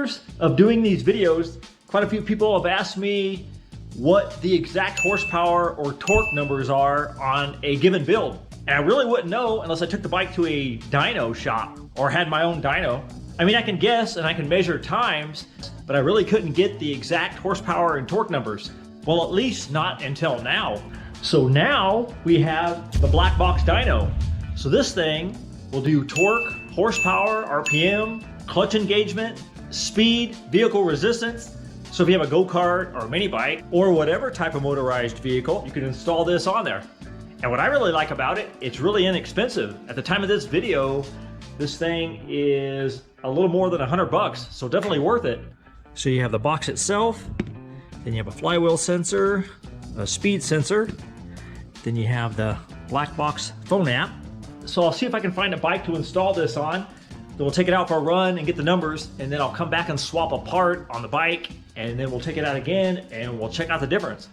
years of doing these videos, quite a few people have asked me what the exact horsepower or torque numbers are on a given build. And I really wouldn't know unless I took the bike to a dyno shop or had my own dyno. I mean, I can guess and I can measure times, but I really couldn't get the exact horsepower and torque numbers. Well, at least not until now. So now we have the Blackbox dyno. So this thing will do torque, horsepower, RPM, clutch engagement, speed, vehicle resistance. So if you have a go-kart or a mini bike or whatever type of motorized vehicle, you can install this on there. And what I really like about it, it's really inexpensive. At the time of this video, this thing is a little more than $100, so definitely worth it. So you have the box itself, then you have a flywheel sensor, a speed sensor, then you have the Blackbox phone app. So I'll see if I can find a bike to install this on. Then we'll take it out for a run and get the numbers, and then I'll come back and swap a part on the bike, and then we'll take it out again and we'll check out the difference.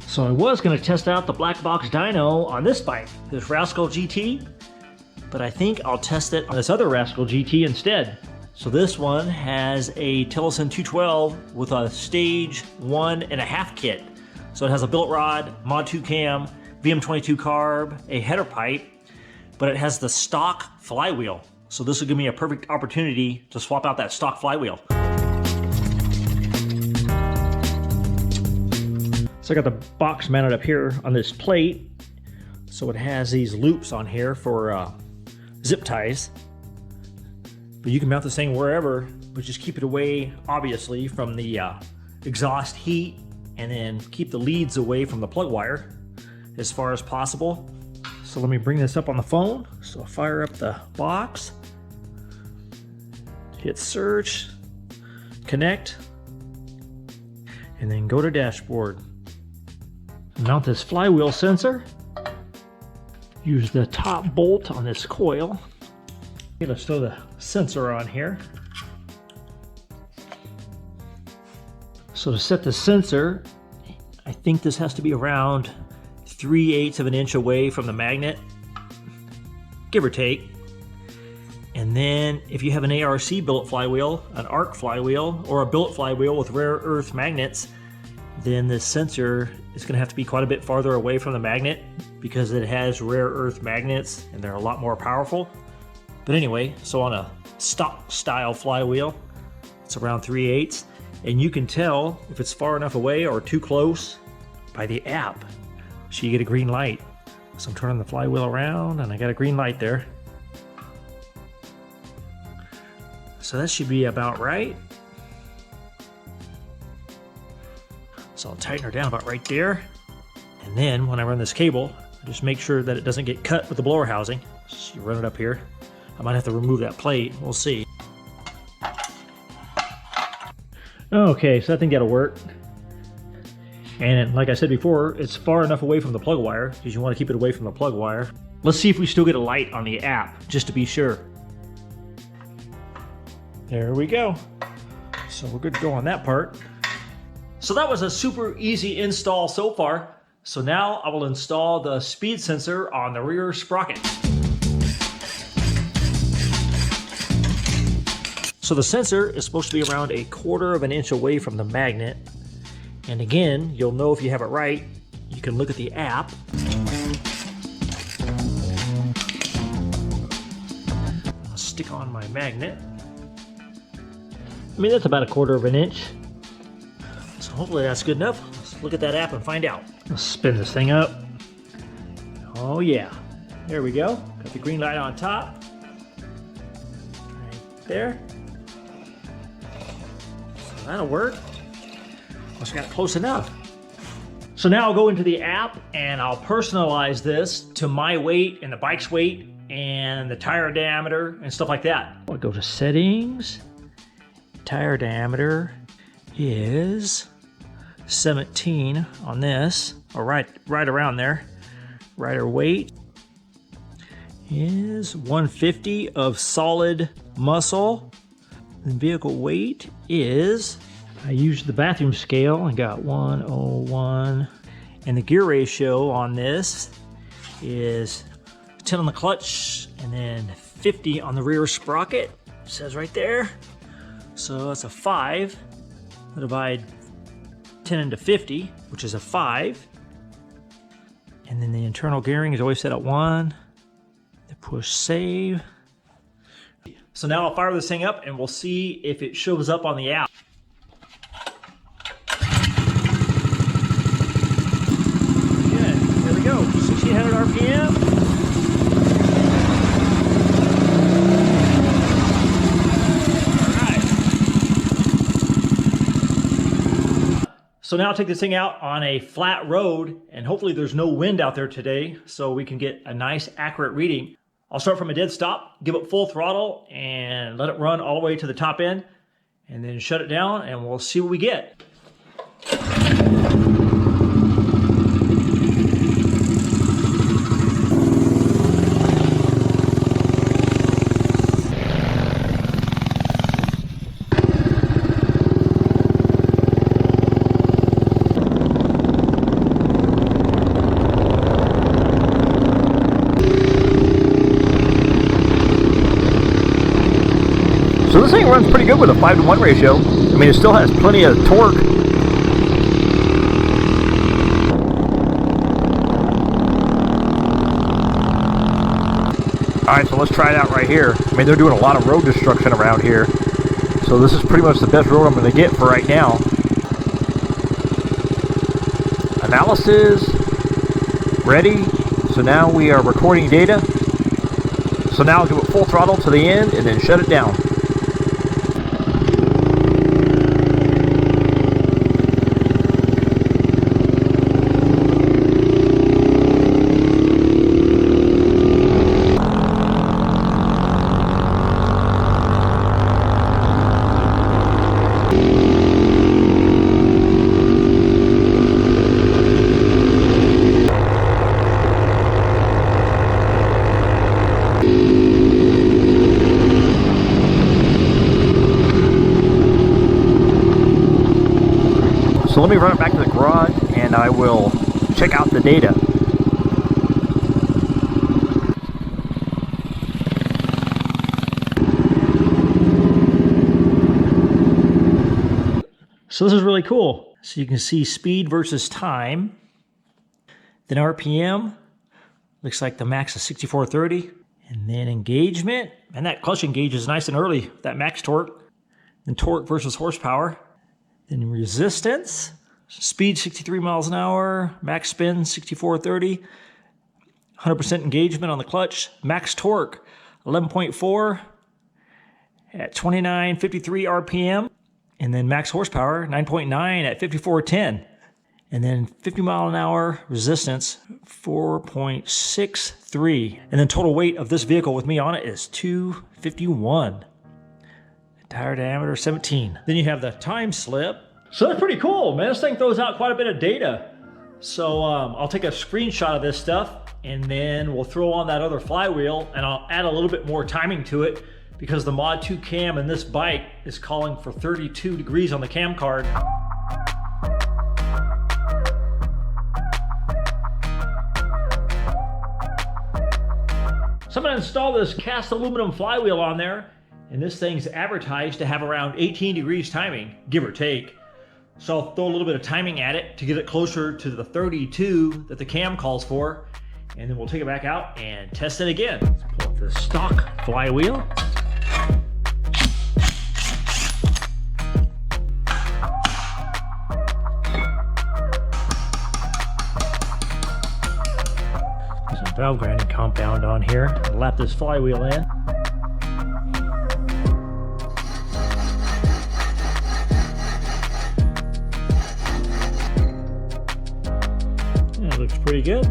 So I was going to test out the Blackbox dyno on this bike, this Rascal GT, but I think I'll test it on this other Rascal GT instead. So this one has a Tillotson 212 with a stage 1.5 kit. So it has a billet rod, Mod 2 cam, VM22 carb, a header pipe, but it has the stock flywheel. So this will give me a perfect opportunity to swap out that stock flywheel. So I got the box mounted up here on this plate. So it has these loops on here for zip ties. But you can mount this thing wherever, but just keep it away, obviously, from the exhaust heat, and then keep the leads away from the plug wire as far as possible. So let me bring this up on the phone. So I'll fire up the box, hit search, connect, and then go to dashboard. Mount this flywheel sensor. Use the top bolt on this coil. Okay, let's throw the sensor on here. So to set the sensor, I think this has to be around 3/8 of an inch away from the magnet, give or take. And then if you have an ARC billet flywheel, an arc flywheel, or a billet flywheel with rare earth magnets, then this sensor is going to have to be quite a bit farther away from the magnet because it has rare earth magnets and they're a lot more powerful. But anyway, so on a stock style flywheel, it's around 3/8, and you can tell if it's far enough away or too close by the app. So you get a green light. So I'm turning the flywheel around and I got a green light there. So that should be about right. So I'll tighten her down about right there. And then when I run this cable, I just make sure that it doesn't get cut with the blower housing. So you run it up here. I might have to remove that plate, we'll see. Okay, so I think that'll work. And like I said before, it's far enough away from the plug wire because you want to keep it away from the plug wire. Let's see if we still get a light on the app, just to be sure. There we go. So we're good to go on that part. So that was a super easy install so far. So now I will install the speed sensor on the rear sprocket. So the sensor is supposed to be around 1/4 of an inch away from the magnet. And again, you'll know if you have it right. You can look at the app. I'll stick on my magnet. I mean, that's about 1/4 of an inch. So hopefully that's good enough. Let's look at that app and find out. Let's spin this thing up. Oh yeah, there we go. Got the green light on top. Right there. So that'll work. Once I got it close enough. So now I'll go into the app and I'll personalize this to my weight and the bike's weight and the tire diameter and stuff like that. I'll go to settings. Tire diameter is 17 on this, or right around there. Rider weight is 150 of solid muscle. The vehicle weight is, I used the bathroom scale and got 101. And the gear ratio on this is 10 on the clutch and then 50 on the rear sprocket. It says right there. So that's a 5. I divide 10 into 50, which is a 5. And then the internal gearing is always set at 1. Then push save. So now I'll fire this thing up and we'll see if it shows up on the app. Good. There we go. 1600 RPM. So now I'll take this thing out on a flat road, and hopefully there's no wind out there today so we can get a nice accurate reading. I'll start from a dead stop, give it full throttle, and let it run all the way to the top end, and then shut it down, and we'll see what we get. So this thing runs pretty good with a 5-to-1 ratio. I mean, it still has plenty of torque. Alright, so let's try it out right here. I mean, they're doing a lot of road destruction around here. So this is pretty much the best road I'm going to get for right now. Analysis. Ready. So now we are recording data. So now I'll give it full throttle to the end and then shut it down. So let me run it back to the garage and I will check out the data. So this is really cool. So you can see speed versus time. Then RPM. Looks like the max is 6430. And then engagement. And that clutch engage is nice and early. That max torque. Then torque versus horsepower. Then resistance, speed 63 miles an hour, max spin 6430, 100% engagement on the clutch, max torque 11.4 at 2953 RPM, and then max horsepower 9.9 at 5410, and then 50 mile an hour resistance 4.63, and then total weight of this vehicle with me on it is 251. Tire diameter 17. Then you have the time slip. So that's pretty cool, man. This thing throws out quite a bit of data. So I'll take a screenshot of this stuff and then we'll throw on that other flywheel and I'll add a little bit more timing to it because the Mod 2 cam in this bike is calling for 32 degrees on the cam card. So I'm gonna install this cast aluminum flywheel on there. And this thing's advertised to have around 18 degrees timing, give or take. So I'll throw a little bit of timing at it to get it closer to the 32 that the cam calls for. And then we'll take it back out and test it again. Let's pull up the stock flywheel. There's some valve grinding compound on here. I'll lap this flywheel in. Looks pretty good.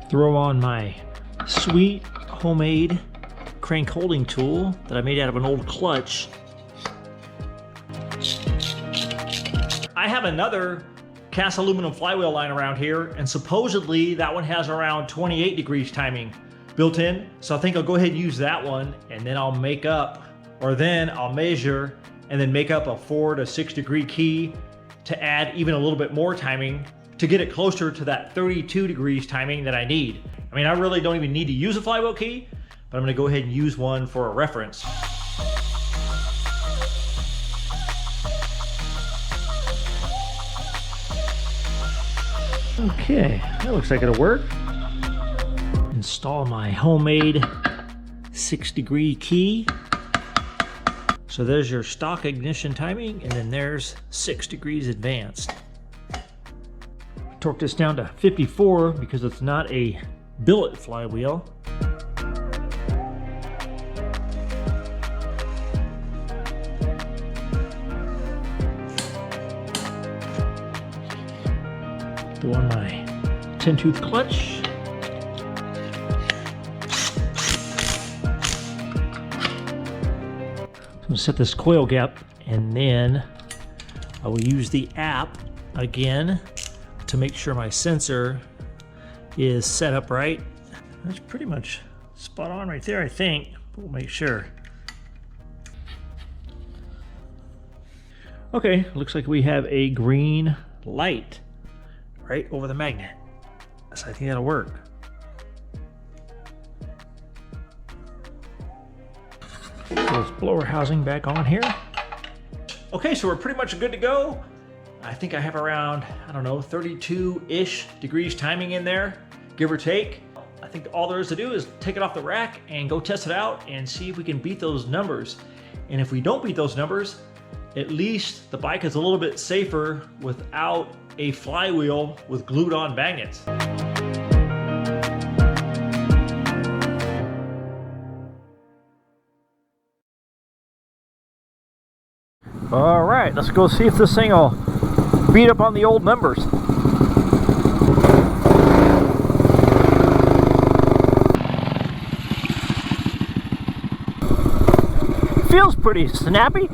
Throw on my sweet homemade crank holding tool that I made out of an old clutch. I have another cast aluminum flywheel line around here, and supposedly that one has around 28 degrees timing built in. So I think I'll go ahead and use that one, and then I'll make up, or then I'll measure and then make up a 4 to 6 degree key to add even a little bit more timing to get it closer to that 32 degrees timing that I need. I mean, I really don't even need to use a flywheel key, but I'm gonna go ahead and use one for a reference. Okay, that looks like it'll work. Install my homemade 6-degree key. So there's your stock ignition timing, and then there's 6 degrees advanced. Torque this down to 54 because it's not a billet flywheel. Throw on my 10-tooth clutch. I'm gonna set this coil gap, and then I will use the app again to make sure my sensor is set up right. That's pretty much spot on right there, I think. But we'll make sure. Okay, looks like we have a green light right over the magnet. So I think that'll work. Put this blower housing back on here. Okay, so we're pretty much good to go. I think I have around, I don't know, 32-ish degrees timing in there, give or take. I think all there is to do is take it off the rack and go test it out and see if we can beat those numbers. And if we don't beat those numbers, at least the bike is a little bit safer without a flywheel with glued on magnets. All right, let's go see if this thing will beat up on the old numbers. Feels pretty snappy.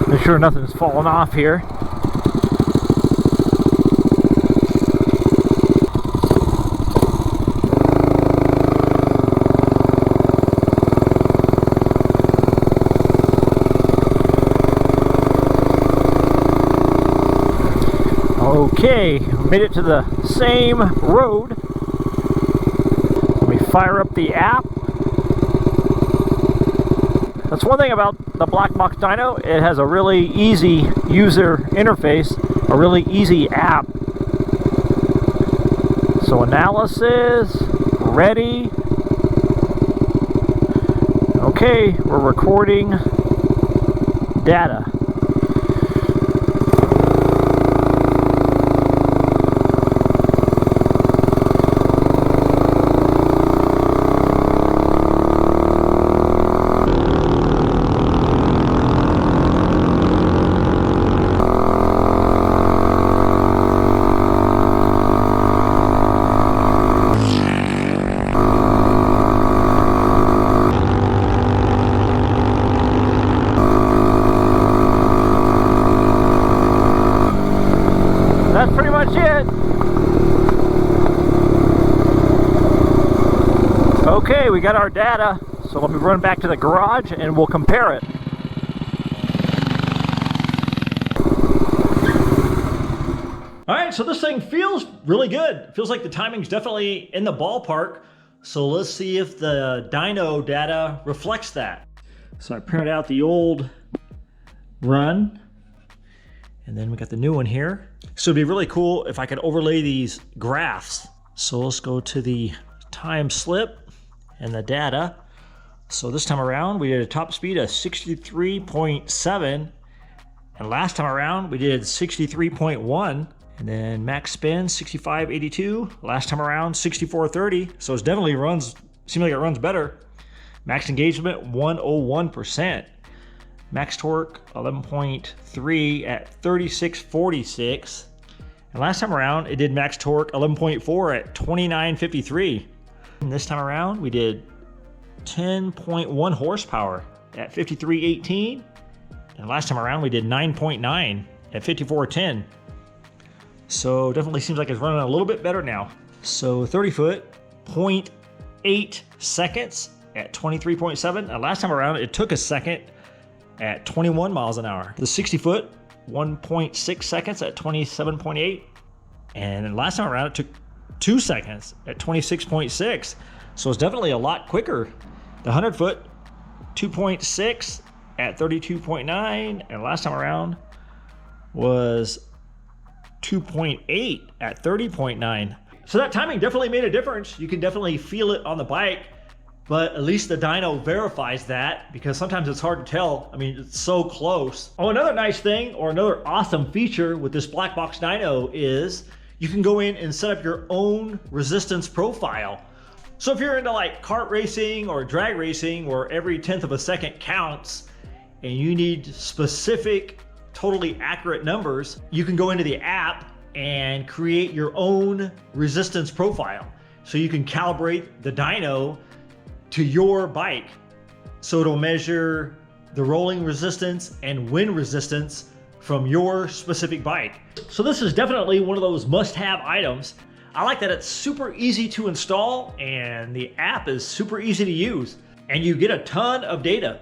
Make sure nothing's falling off here. Okay, made it to the same road. Let me fire up the app. That's one thing about the Blackbox dyno. It has a really easy user interface, a really easy app. So analysis, ready. Okay, we're recording data. That's pretty much it. Okay, we got our data, so let me run back to the garage and we'll compare it. All right, so this thing feels really good. It feels like the timing's definitely in the ballpark. So let's see if the dyno data reflects that. So I printed out the old run, and then we got the new one here. So it'd be really cool if I could overlay these graphs. So let's go to the time slip and the data. So this time around, we did a top speed of 63.7. And last time around, we did 63.1. And then max spin 65.82. Last time around 64.30. So it definitely runs, seems like it runs better. Max engagement 101%. Max torque 11.3 at 36.46. And last time around it did max torque 11.4 at 29.53. And this time around we did 10.1 horsepower at 53.18. And last time around we did 9.9 at 54.10. So definitely seems like it's running a little bit better now. So 30 foot, 0.8 seconds at 23.7. And last time around it took a second at 21 miles an hour. The 60 foot, 1.6 seconds at 27.8. And then last time around it took 2 seconds at 26.6. So it's definitely a lot quicker. The 100 foot, 2.6 at 32.9. And last time around was 2.8 at 30.9. So that timing definitely made a difference. You can definitely feel it on the bike, but at least the dyno verifies that, because sometimes it's hard to tell. I mean, it's so close. Oh, another nice thing, or another awesome feature with this Blackbox dyno is you can go in and set up your own resistance profile. So if you're into like kart racing or drag racing where every 1/10 of a second counts and you need specific, totally accurate numbers, you can go into the app and create your own resistance profile. So you can calibrate the dyno to your bike. So it'll measure the rolling resistance and wind resistance from your specific bike. So this is definitely one of those must-have items. I like that it's super easy to install and the app is super easy to use, and you get a ton of data.